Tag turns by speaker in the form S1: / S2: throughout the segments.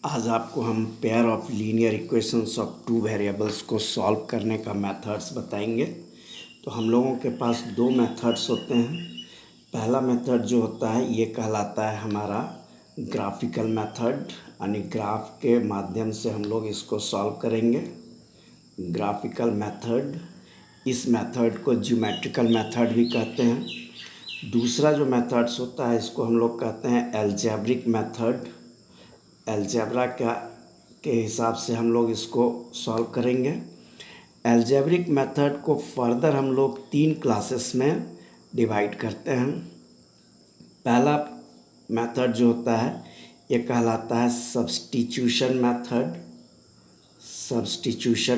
S1: आज आपको हम pair of linear equations of two variables को सॉल्व करने का मेथड्स बताएंगे। तो हम लोगों के पास दो मेथड्स होते हैं। पहला मेथड जो होता है ये कहलाता है हमारा ग्राफिकल मेथड, यानी ग्राफ के माध्यम से हम लोग इसको सॉल्व करेंगे। ग्राफिकल मेथड, इस मेथड को ज्योमेट्रिकल मेथड भी कहते हैं। दूसरा जो मेथड्स होता है इसको हम लोग कहते हैं अलजेब्रिक मेथड। अलजेब्रा के हिसाब से हम लोग इसको सॉल्व करेंगे। अलजेब्रिक मेथड को फर्दर हम लोग 3 क्लासेस में डिवाइड करते हैं। पहला मेथड जो होता है ये कहलाता है सब्स्टिट्यूशन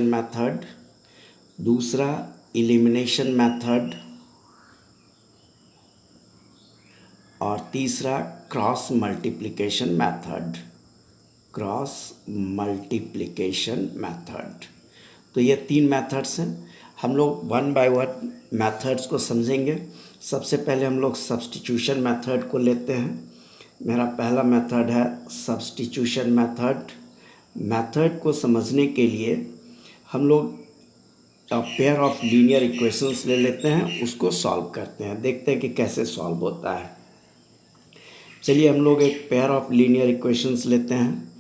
S1: मेथड। दूसरा एलिमिनेशन मेथड और तीसरा क्रॉस मल्टीप्लिकेशन मेथड। तो ये 3 मेथड्स हैं। हम लोग वन बाय वन मेथड्स को समझेंगे। सबसे पहले हम लोग सब्स्टिट्यूशन मेथड को लेते हैं। मेरा पहला मेथड है सब्स्टिट्यूशन मेथड को समझने के लिए हम लोग पेयर ऑफ लीनियर इक्वेशंस ले लेते हैं, उसको सॉल्व करते हैं, देखते हैं कि कैसे सॉल्व होता है। चलिए हम लोग एक पेयर ऑफ लीनियर इक्वेशंस लेते हैं।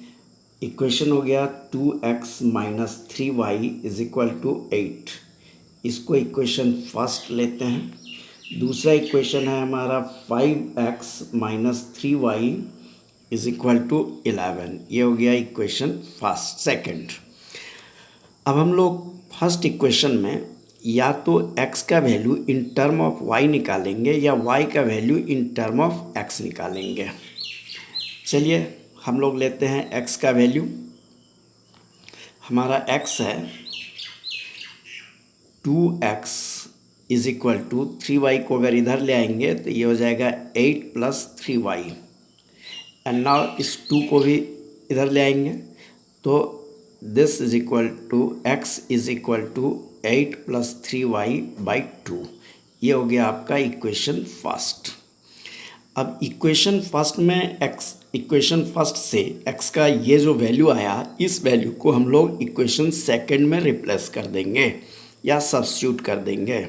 S1: इक्वेशन हो गया 2x minus 3y is equal to 8। इसको इक्वेशन फर्स्ट लेते हैं। दूसरा इक्वेशन है हमारा 5x minus 3y is equal to 11। ये हो गया इक्वेशन सेकंड। अब हम लोग फर्स्ट इक्वेशन में या तो x का value in term of y निकालेंगे या y का value in term of x निकालेंगे। चलिए हम लोग लेते हैं x का वैल्यू। हमारा x है 2x is equal to 3y को अगर इधर ले आएंगे तो ये हो जाएगा 8 प्लस 3y। एंड नाउ इस 2 को भी इधर ले आएंगे तो this is equal to x is equal to 8 plus 3y by 2। ये हो गया आपका इक्वेशन फर्स्ट। अब इक्वेशन फर्स्ट से x का ये जो वैल्यू आया, इस वैल्यू को हम लोग इक्वेशन सेकंड में रिप्लेस कर देंगे या सब्स्टिट्यूट कर देंगे।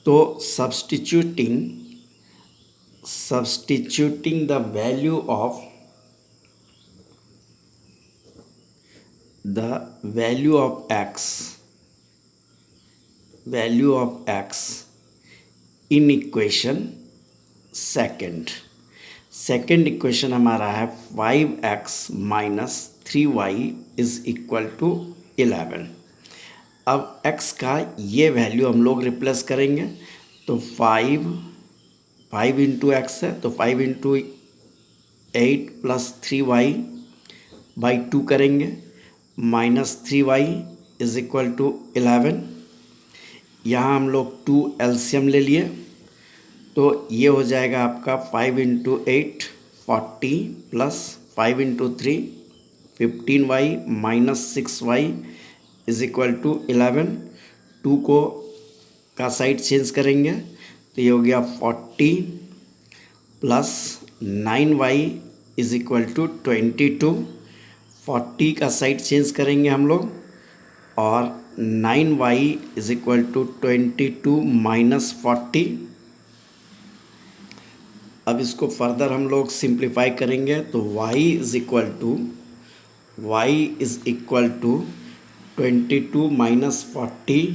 S1: तो substituting the value of x in equation second equation हमारा है 5x minus 3y is equal to 11। अब x का ये वैल्यू हम लोग रिप्लेस करेंगे तो 5 इंटू एक्स है तो 5 इंटू 8 प्लस 3y बाई 2 करेंगे, minus 3y is equal to 11। यहाँ हम लोग 2 एलसीएम ले लिए तो ये हो जाएगा आपका 5 into 8 40 plus 5 into 3 15y minus 6y is equal to 11। 2 को का साइड चेंज करेंगे तो ये हो गया 40 plus 9y is equal to 22। 40 का साइड चेंज करेंगे हम लोग और 9y is equal to 22 minus 40। अब इसको फर्दर हम लोग सिंप्लीफाई करेंगे तो y is equal to 22 minus 40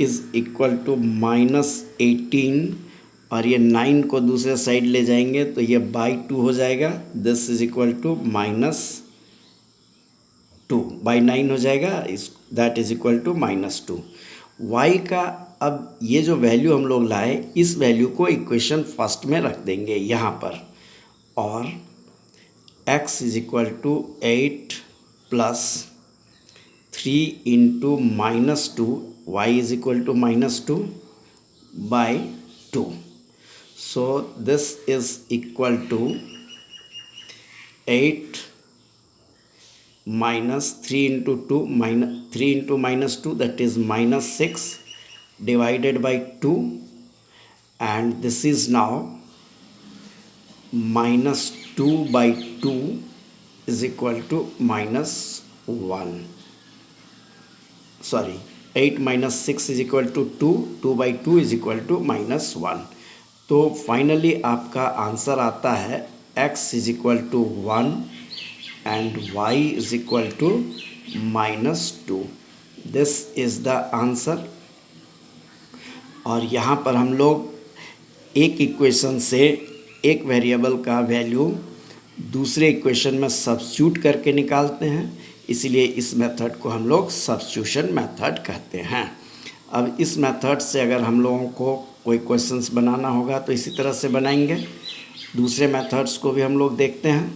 S1: is equal to minus 18 और ये 9 को दूसरे साइड ले जाएंगे तो ये बाई 2 हो जाएगा। This is equal to minus 2 by 9 हो जाएगा, that is equal to minus 2। y का अब ये जो वैल्यू हम लोग लाए, इस वैल्यू को इक्वेशन फर्स्ट में रख देंगे यहाँ पर और x is equal to 8 plus 3 into minus 2 y is equal to minus 2 by 2। So this is equal to 8 minus 3 into 2 minus 3 into minus 2, that is minus 6 divided by 2, and this is now minus 2 by 2 is equal to -1, sorry 8 minus 6 is equal to 2, 2/2 is equal to -1। तो finally आपका answer आता है x is equal to 1 and y is equal to -2। This is the answer. और यहाँ पर हम लोग एक इक्वेशन से एक वेरिएबल का वैल्यू दूसरे इक्वेशन में सब्स्टिट्यूट करके निकालते हैं, इसलिए इस मेथड को हम लोग सब्स्टिट्यूशन मेथड कहते हैं। अब इस मेथड से अगर हम लोगों को कोई क्वेश्चंस बनाना होगा तो इसी तरह से बनाएंगे। दूसरे मेथड्स को भी हम लोग देखते हैं।